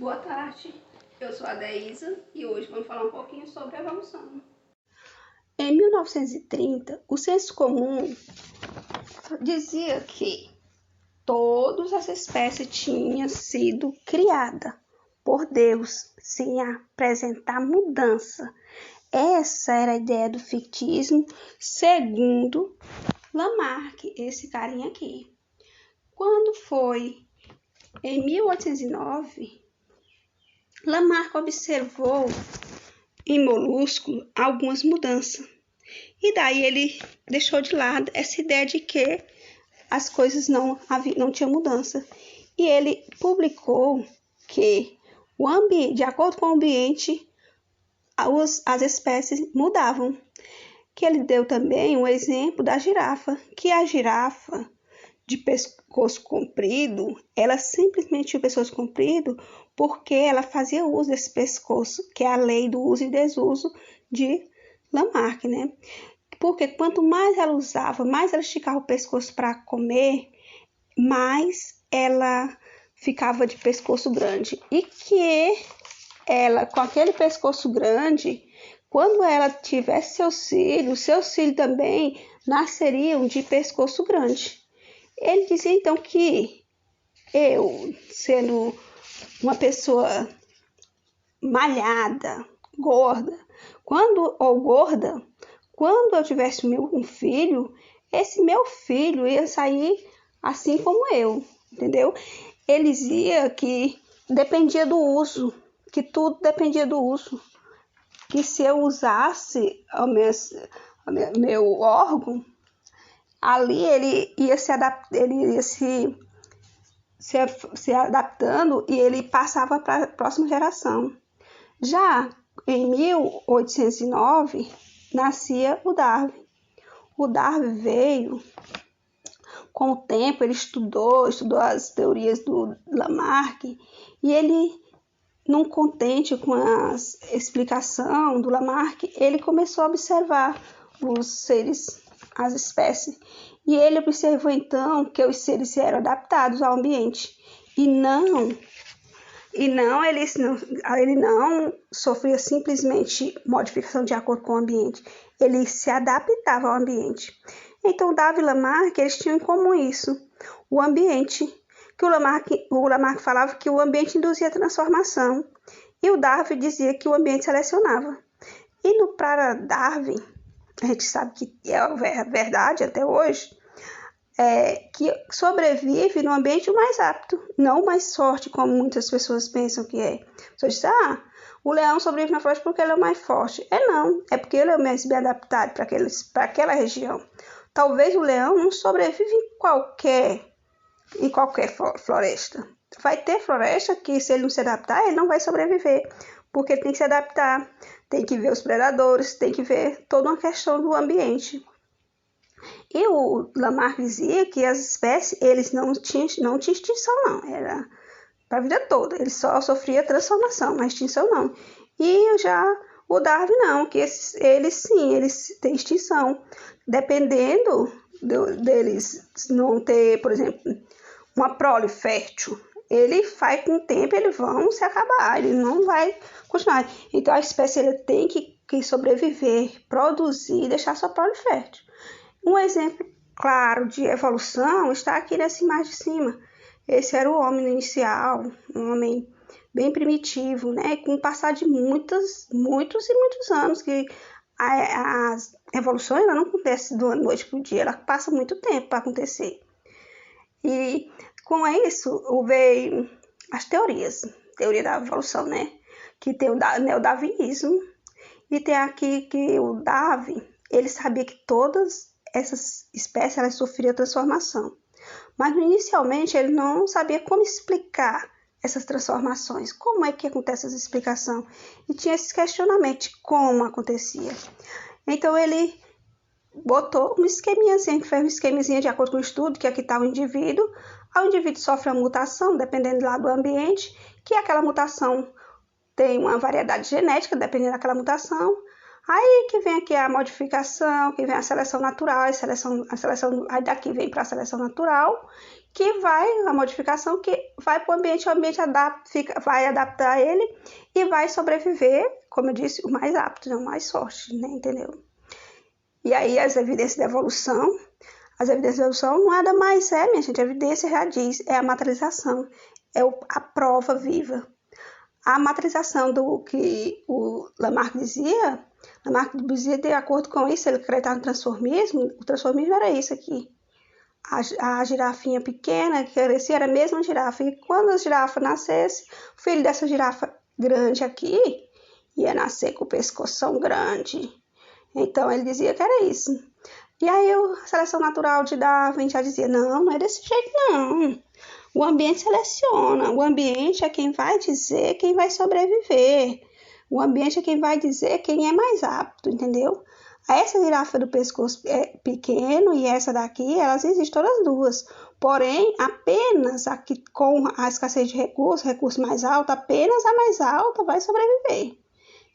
Boa tarde, eu sou a Deísa e hoje vamos falar um pouquinho sobre a evolução. Em 1930, o senso comum dizia que todas as espécies tinham sido criadas por Deus sem apresentar mudança. Essa era a ideia do fictísmo, segundo Lamarck, esse carinha aqui. Quando foi em 1809, Lamarck observou em molusco algumas mudanças. E daí ele deixou de lado essa ideia de que as coisas não tinham mudança. E ele publicou que de acordo com o ambiente, as espécies mudavam. Que ele deu também um exemplo da girafa, que a girafa de pescoço comprido, ela simplesmente tinha o pescoço comprido porque ela fazia uso desse pescoço, que é a lei do uso e desuso de Lamarck, né? Porque quanto mais ela usava, mais ela esticava o pescoço para comer, mais ela ficava de pescoço grande. E que ela, com aquele pescoço grande, quando ela tivesse seus filhos também nasceriam de pescoço grande. Ele dizia então que eu, sendo uma pessoa malhada, gorda, quando eu tivesse um filho, esse meu filho ia sair assim como eu, entendeu? Ele dizia que dependia do uso, que tudo dependia do uso, que se eu usasse meu órgão, ali ele ia se adaptando e ele passava para a próxima geração. Já em 1809, nascia o Darwin. O Darwin veio, com o tempo, ele estudou as teorias do Lamarck, e ele, não contente com a explicação do Lamarck, ele começou a observar os seres, as espécies, e ele observou então que os seres eram adaptados ao ambiente, ele não sofria simplesmente modificação de acordo com o ambiente, ele se adaptava ao ambiente. Então, Darwin e Lamarck, eles tinham em comum isso, o ambiente, que o Lamarck falava que o ambiente induzia a transformação, e o Darwin dizia que o ambiente selecionava. E para Darwin, a gente sabe que é verdade até hoje, que sobrevive no ambiente o mais apto, não o mais forte, como muitas pessoas pensam que é. Você diz, o leão sobrevive na floresta porque ele é o mais forte. Não, é porque ele é o mais bem adaptado para aquela região. Talvez o leão não sobreviva em qualquer floresta. Vai ter floresta que, se ele não se adaptar, ele não vai sobreviver, porque ele tem que se adaptar, tem que ver os predadores, tem que ver toda uma questão do ambiente. E o Lamarck dizia que as espécies, eles não tinham extinção, não. Era para a vida toda. Ele só sofria transformação, mas extinção não. E já o Darwin não, que eles têm extinção. Dependendo deles não ter, por exemplo, uma prole fértil, ele vai com o tempo, eles vão se acabar, ele não vai continuar. Então a espécie ele tem que sobreviver, produzir e deixar sua prole fértil. Um exemplo claro de evolução está aqui nessa imagem de cima. Esse era o homem inicial, um homem bem primitivo, né? Com o passar de muitos anos, que a evolução ela não acontece da noite para o dia, ela passa muito tempo para acontecer. E com isso veio as teoria da evolução, né? Que tem o neodarwinismo, e tem aqui que o Darwin, ele sabia que todas essas espécies elas sofriam transformação. Mas inicialmente ele não sabia como explicar essas transformações. Como é que acontece essa explicação? E tinha esse questionamento de como acontecia. Então ele botou um esqueminhazinho, fez um esqueminhazinho de acordo com o estudo, que aqui está o indivíduo. O indivíduo sofre uma mutação, dependendo lá do ambiente, que aquela mutação tem uma variedade genética, dependendo daquela mutação. Aí que vem aqui a modificação, que vem a seleção natural, aí daqui vem para a seleção natural, que vai, a modificação que vai para o ambiente vai adaptar ele e vai sobreviver, como eu disse, o mais apto, não o mais forte, né? Entendeu? E aí as evidências da evolução nada mais é, minha gente, a evidência já diz, é a materialização, a prova viva. A materialização do que o Lamarck dizia, de acordo com isso, ele acreditava no transformismo, o transformismo era isso aqui. A girafinha pequena que crescia era a mesma girafa, e quando a girafa nascesse, o filho dessa girafa grande aqui ia nascer com o pescoção grande. Então ele dizia que era isso. E aí a seleção natural de Darwin já dizia, não é desse jeito não. O ambiente seleciona, o ambiente é quem vai dizer quem vai sobreviver. O ambiente é quem vai dizer quem é mais apto, entendeu? Essa girafa do pescoço pequeno e essa daqui, elas existem todas duas. Porém, apenas aqui com a escassez de recurso mais alto, apenas a mais alta vai sobreviver.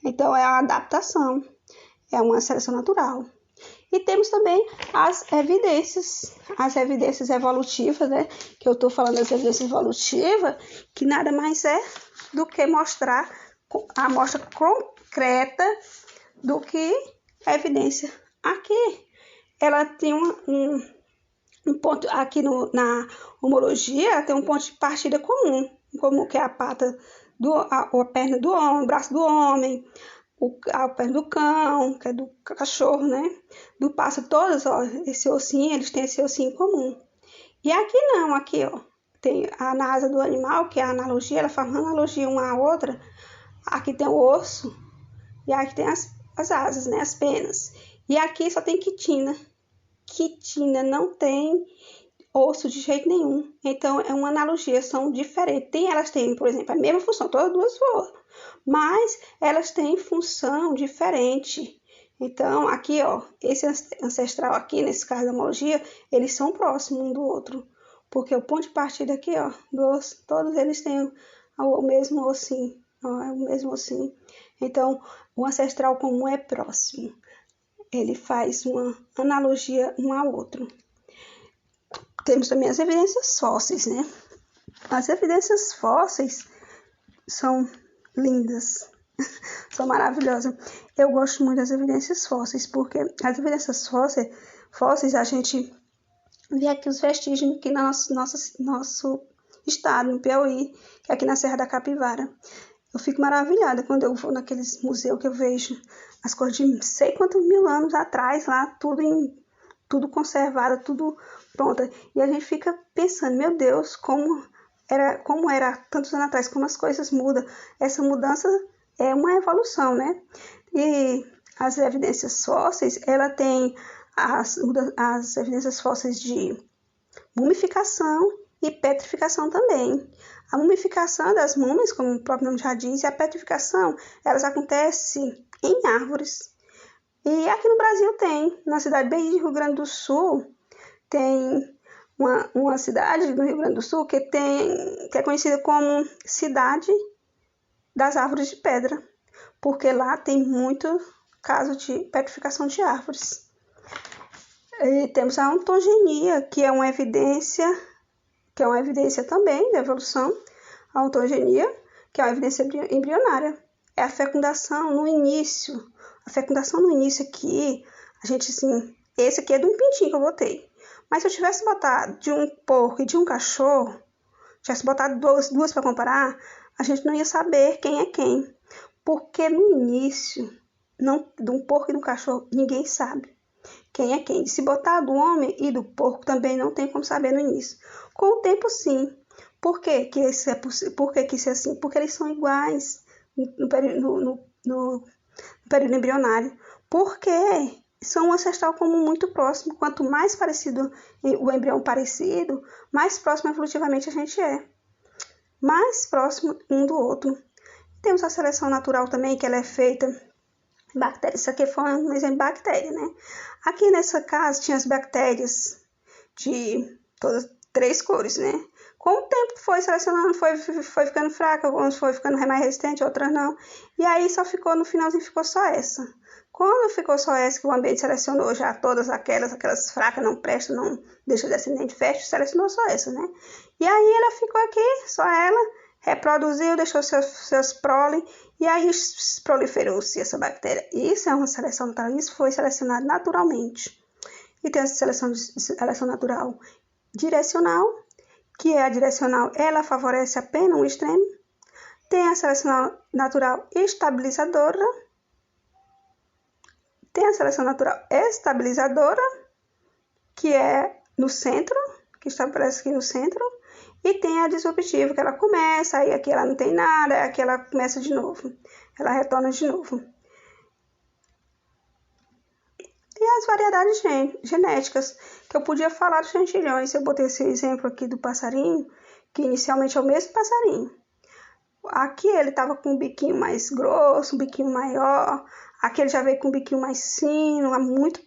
Então é a adaptação, é uma seleção natural. E temos também as evidências evolutivas, né? Que eu estou falando das evidências evolutivas, que nada mais é do que mostrar a amostra concreta do que a evidência. Aqui, ela tem um ponto, aqui na homologia, tem um ponto de partida comum, como que é a pata, a perna do homem, o braço do homem, a perna do cão, que é do cachorro, né? Do pássaro, todos, ó, esse ossinho, eles têm esse ossinho em comum. E aqui não, aqui, ó, tem a asa do animal, que é a analogia, ela faz uma analogia uma à outra. Aqui tem o osso, e aqui tem as asas, né? As penas. E aqui só tem quitina. Quitina não tem osso de jeito nenhum. Então, é uma analogia, são diferentes. Elas têm, por exemplo, a mesma função, todas duas voam, mas elas têm função diferente. Então, aqui, ó, esse ancestral aqui, nesse caso da homologia, eles são próximos um do outro, porque o ponto de partida aqui, ó, todos eles têm o mesmo ossinho, ó, é o mesmo ossinho. Então, o ancestral comum é próximo. Ele faz uma analogia um ao outro. Temos também as evidências fósseis, né? As evidências fósseis são lindas, são maravilhosas. Eu gosto muito das evidências fósseis, porque as evidências fósseis a gente vê aqui os vestígios aqui no nosso estado, no Piauí, que é aqui na Serra da Capivara. Eu fico maravilhada quando eu vou naqueles museus que eu vejo as coisas de não sei quantos mil anos atrás, lá tudo conservado, tudo pronto. E a gente fica pensando, meu Deus, como era tantos anos atrás, como as coisas mudam. Essa mudança é uma evolução, né? E as evidências fósseis, ela tem as evidências fósseis de mumificação e petrificação também. A mumificação das múmias, como o próprio nome já diz, e a petrificação, elas acontecem em árvores. E aqui no Brasil tem, na cidade bem de Rio Grande do Sul, tem uma cidade do Rio Grande do Sul que é conhecida como Cidade das Árvores de Pedra, porque lá tem muito caso de petrificação de árvores. E temos a ontogenia, que é uma evidência também da evolução. A ontogenia, que é uma evidência embrionária, é a fecundação no início. A fecundação no início aqui, a gente assim, esse aqui é de um pintinho que eu botei. Mas se eu tivesse botado de um porco e de um cachorro, tivesse botado duas para comparar, a gente não ia saber quem é quem. Porque no início, de um porco e de um cachorro, ninguém sabe quem é quem. Se botar do homem e do porco, também não tem como saber no início. Com o tempo, sim. Por que isso é possível? Por que isso é assim? Porque eles são iguais no período embrionário. Porque são um ancestral comum muito próximo. Quanto mais parecido o embrião parecido, mais próximo evolutivamente a gente é. Mais próximo um do outro. Temos a seleção natural também, que ela é feita bactérias. Isso aqui foi um exemplo de bactéria, né? Aqui nessa casa tinha as bactérias de todas 3 cores, né? Com o tempo foi selecionando, foi ficando fraca, algumas foi ficando mais resistente, outras não. E aí só ficou, no finalzinho ficou só essa. Quando ficou só essa, que o ambiente selecionou já todas aquelas fracas, não prestam, não deixa descendente fértil, selecionou só essa, né? E aí ela ficou aqui, só ela, reproduziu, deixou seus prole, e aí proliferou-se essa bactéria. Isso é uma seleção natural, isso foi selecionado naturalmente. E tem essa seleção natural direcional, que é a direcional, ela favorece apenas um extremo. Tem a seleção natural estabilizadora. Tem a seleção natural estabilizadora, que é no centro, que estabelece aqui no centro. E tem a disruptiva, que ela começa, aí aqui ela não tem nada, aqui ela começa de novo. Ela retorna de novo. E as variedades genéticas, que eu podia falar dos chantilhões. Eu botei esse exemplo aqui do passarinho, que inicialmente é o mesmo passarinho. Aqui ele estava com um biquinho mais grosso, um biquinho maior. Aqui ele já veio com um biquinho mais fino.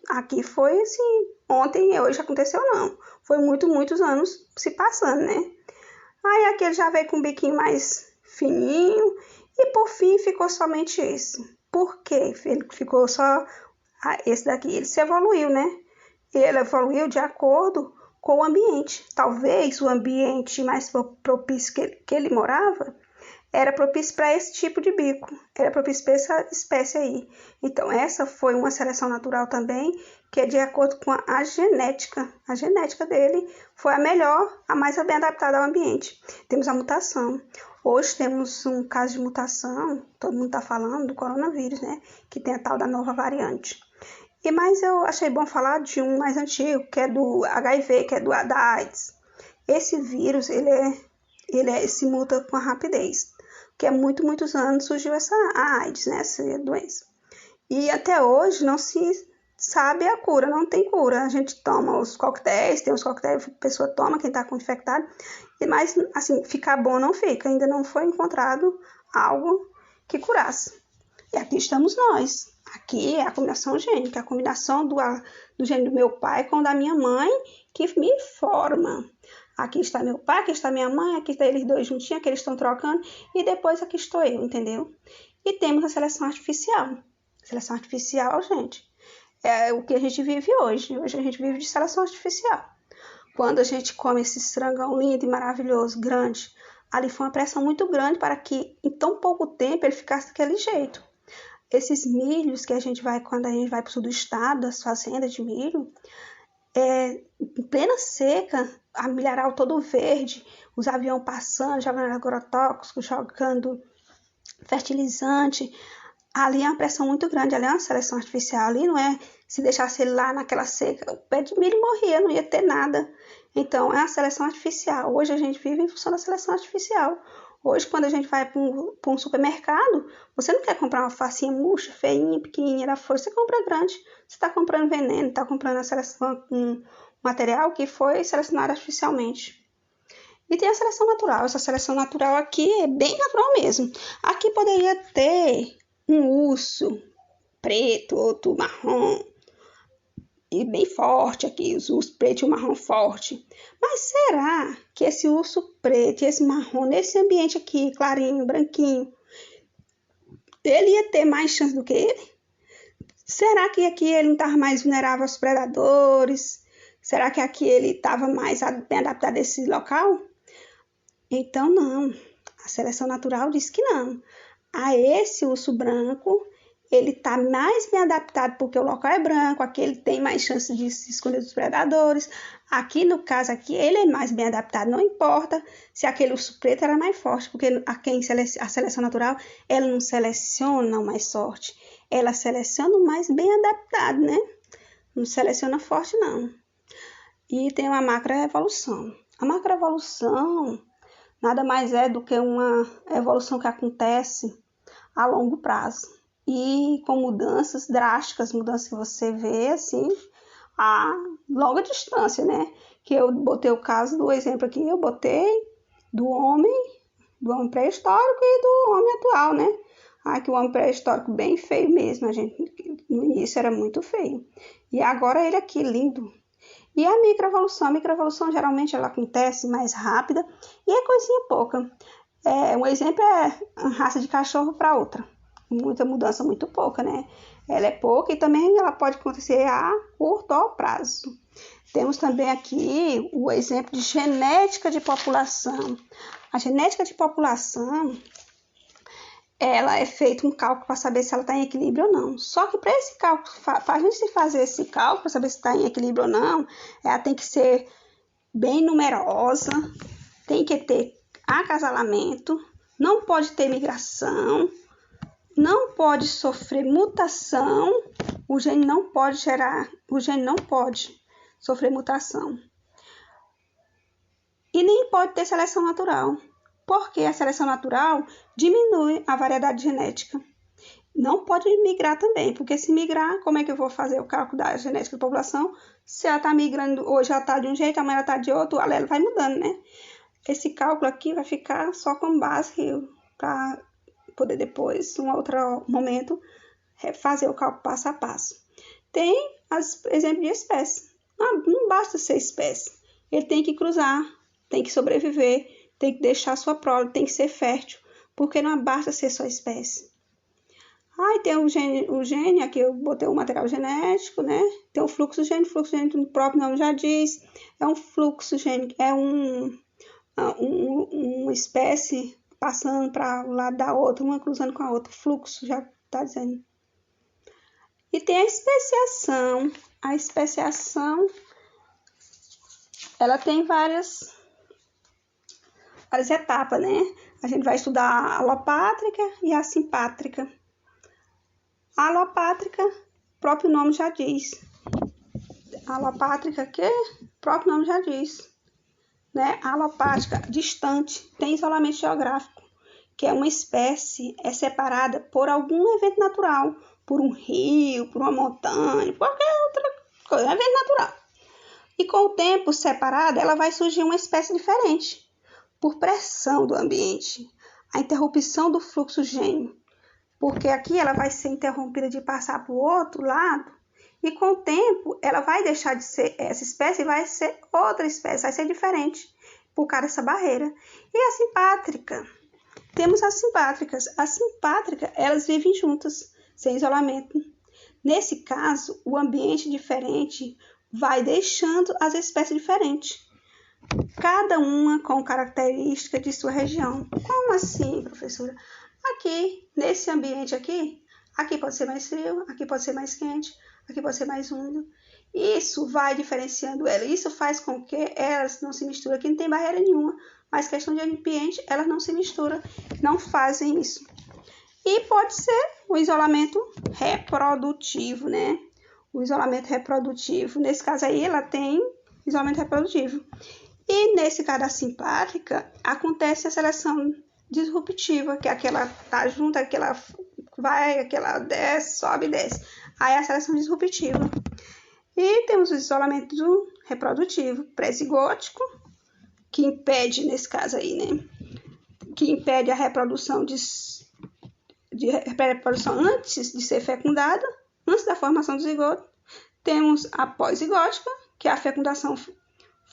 Aqui foi assim, ontem e hoje aconteceu não. Foi muitos anos se passando, né? Aí aqui ele já veio com um biquinho mais fininho. E por fim ficou somente esse. Por quê? Ele ficou só... esse daqui, ele se evoluiu, né? Ele evoluiu de acordo com o ambiente. Talvez o ambiente mais propício que ele morava era propício para esse tipo de bico, era propício para essa espécie aí. Então, essa foi uma seleção natural também, que é de acordo com a genética. A genética dele foi a melhor, a mais bem adaptada ao ambiente. Temos a mutação. Hoje temos um caso de mutação, todo mundo está falando do coronavírus, né? Que tem a tal da nova variante. Mas eu achei bom falar de um mais antigo, que é do HIV, que é da AIDS. Esse vírus, ele se muta com a rapidez, que há muitos anos surgiu a AIDS, né, essa doença. E até hoje não se sabe a cura, não tem cura. A gente toma os coquetéis, tem os coquetéis que a pessoa toma, quem está com infectado, mas assim, ficar bom não fica, ainda não foi encontrado algo que curasse. E aqui estamos nós. Aqui é a combinação gênica, a combinação do gene do meu pai com o da minha mãe, que me forma. Aqui está meu pai, aqui está minha mãe, aqui está eles dois juntinhos, que eles estão trocando, e depois aqui estou eu, entendeu? E temos a seleção artificial. Seleção artificial, gente, é o que a gente vive hoje. Hoje a gente vive de seleção artificial. Quando a gente come esse frangão lindo e maravilhoso, grande, ali foi uma pressão muito grande para que em tão pouco tempo ele ficasse daquele jeito. Esses milhos que a gente vai, quando a gente vai para o sul do estado, as fazendas de milho, em plena seca, a milharal todo verde, os aviões passando, jogando agrotóxicos, jogando fertilizante. Ali é uma pressão muito grande, ali é uma seleção artificial. Ali não é se deixasse ele lá naquela seca, o pé de milho morria, não ia ter nada. Então, é a seleção artificial. Hoje a gente vive em função da seleção artificial. Hoje, quando a gente vai para um supermercado, você não quer comprar uma facinha murcha, feinha, pequenininha da folha, você compra grande. Você está comprando veneno, está comprando a seleção com material que foi selecionado artificialmente. E tem a seleção natural. Essa seleção natural aqui é bem natural mesmo. Aqui poderia ter um urso preto, outro marrom, e bem forte aqui, os ursos preto e o marrom forte. Mas será que esse urso preto e esse marrom, nesse ambiente aqui, clarinho, branquinho, ele ia ter mais chance do que ele? Será que aqui ele não estava mais vulnerável aos predadores? Será que aqui ele estava mais bem adaptado a esse local? Então não, a seleção natural diz que não. A esse urso branco, ele está mais bem adaptado porque o local é branco, aqui ele tem mais chance de se esconder dos predadores. Aqui, no caso aqui, ele é mais bem adaptado, não importa se aquele urso preto era mais forte, porque a seleção natural, ela não seleciona o mais forte, ela seleciona o mais bem adaptado, né? Não seleciona forte, não. E tem uma macroevolução. A macroevolução nada mais é do que uma evolução que acontece a longo prazo. E com mudanças drásticas, mudanças que você vê, assim, a longa distância, né? Que eu botei o caso do exemplo aqui, eu botei do homem pré-histórico e do homem atual, né? Que o homem pré-histórico bem feio mesmo, a gente no início era muito feio. E agora ele aqui lindo. E a microevolução geralmente ela acontece mais rápida e é coisinha pouca. Um exemplo é uma raça de cachorro para outra. Muita mudança, muito pouca, né? Ela é pouca e também ela pode acontecer a curto prazo. Temos também aqui o exemplo de genética de população. A genética de população, ela é feito um cálculo para saber se ela está em equilíbrio ou não. Só que para esse cálculo, para a gente fazer esse cálculo para saber se está em equilíbrio ou não, ela tem que ser bem numerosa, tem que ter acasalamento, não pode ter migração, não pode sofrer mutação, o gene não pode sofrer mutação. E nem pode ter seleção natural, porque a seleção natural diminui a variedade genética. Não pode migrar também, porque se migrar, como é que eu vou fazer o cálculo da genética da população? Se ela está migrando, hoje ela está de um jeito, amanhã ela está de outro, o alelo vai mudando, né? Esse cálculo aqui vai ficar só com base para poder depois, em um outro momento, fazer o cálculo passo a passo. Tem exemplo de espécie. Não basta ser espécie. Ele tem que cruzar, tem que sobreviver, tem que deixar sua prole, tem que ser fértil, porque não basta ser só espécie. Aí tem o gene, aqui eu botei o material genético, né? Tem o fluxo gênico, o próprio nome já diz, é um fluxo gênico, é uma espécie passando para o lado da outra, uma cruzando com a outra, fluxo, já está dizendo. E tem a especiação. A especiação, ela tem várias etapas, né? A gente vai estudar a alopátrica e a simpátrica. A alopátrica, o próprio nome já diz. A alopátrica, que o próprio nome já diz. Né? A alopátrica, distante, tem isolamento geográfico, que é uma espécie separada por algum evento natural, por um rio, por uma montanha, por qualquer outra coisa, um evento natural. E com o tempo separada, ela vai surgir uma espécie diferente, por pressão do ambiente, a interrupção do fluxo gênico, porque aqui ela vai ser interrompida de passar para o outro lado, e com o tempo ela vai deixar de ser essa espécie e vai ser outra espécie, vai ser diferente por causa dessa barreira. E a simpátrica, temos as simpátricas. As simpátricas, elas vivem juntas, sem isolamento. Nesse caso, o ambiente diferente vai deixando as espécies diferentes, cada uma com característica de sua região. Como assim, professora? Aqui, nesse ambiente aqui pode ser mais frio, aqui pode ser mais quente, aqui pode ser mais úmido. Isso vai diferenciando ela. Isso faz com que elas não se misturem. Aqui não tem barreira nenhuma, mas questão de ambiente, elas não se misturam, não fazem isso. E pode ser o isolamento reprodutivo, né? O isolamento reprodutivo, nesse caso aí, ela tem isolamento reprodutivo. E nesse caso da simpátrica, acontece a seleção disruptiva, que é aquela tá junto, aquela vai, aquela desce, sobe e desce. Aí a seleção disruptiva. E temos o isolamento reprodutivo pré-zigótico, que impede, nesse caso aí, né? Que impede a reprodução reprodução antes de ser fecundada, antes da formação do zigoto. Temos a pós-zigótica, que é a fecundação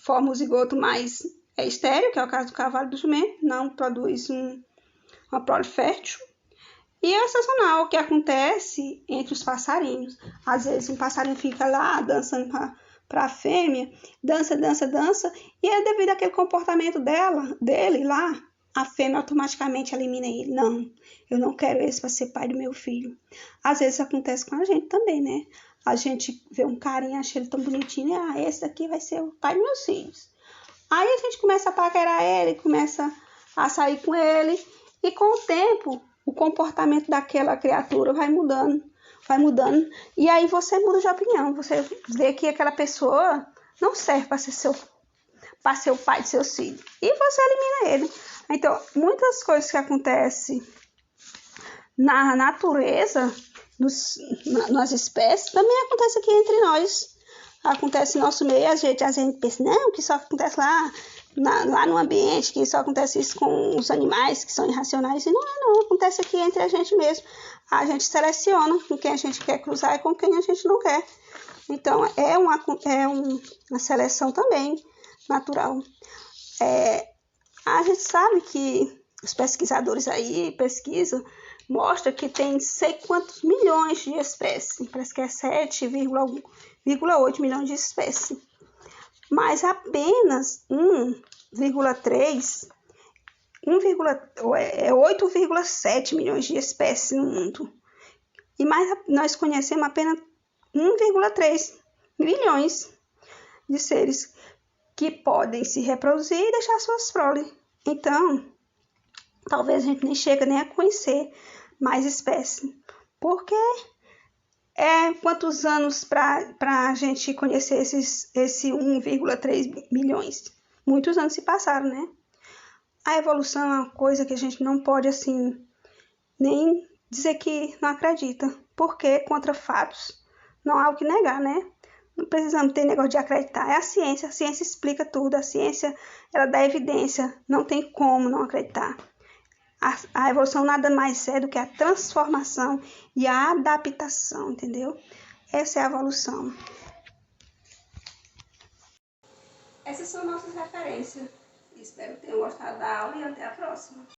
forma o zigoto mais estéril, que é o caso do cavalo e do jumento, não produz uma prole fértil. E a estacional, que acontece entre os passarinhos. Às vezes um passarinho fica lá dançando para a fêmea, dança, e é devido àquele comportamento dele lá, a fêmea automaticamente elimina ele. Não, eu não quero esse para ser pai do meu filho. Às vezes acontece com a gente também, né? A gente vê um carinha, acha ele tão bonitinho, e esse daqui vai ser o pai dos meus filhos. Aí a gente começa a paquerar ele, começa a sair com ele, e com o tempo, o comportamento daquela criatura vai mudando, e aí você muda de opinião, você vê que aquela pessoa não serve para ser o pai de seus filhos, e você elimina ele. Então, muitas coisas que acontecem na natureza, nas espécies, também acontece aqui entre nós. Acontece no nosso meio, a gente pensa, não, que só acontece lá no ambiente, que só acontece isso com os animais que são irracionais. E não, acontece aqui entre a gente mesmo. A gente seleciona com quem a gente quer cruzar e com quem a gente não quer. Então, uma seleção também natural. A gente sabe que os pesquisadores aí pesquisam, mostra que tem sei quantos milhões de espécies, parece que é 7,8 milhões de espécies, mas apenas 1,3, 8,7 milhões de espécies no mundo. E mais nós conhecemos apenas 1,3 milhões de seres que podem se reproduzir e deixar suas proles. Então, talvez a gente nem chegue nem a conhecer mais espécies. Porque quantos anos para a gente conhecer esse 1,3 milhões? Muitos anos se passaram, né? A evolução é uma coisa que a gente não pode, assim, nem dizer que não acredita. Porque contra fatos não há o que negar, né? Não precisamos ter negócio de acreditar. É a ciência explica tudo. A ciência, ela dá evidência. Não tem como não acreditar. A evolução nada mais é do que a transformação e a adaptação, entendeu? Essa é a evolução. Essas são nossas referências. Espero que tenham gostado da aula e até a próxima.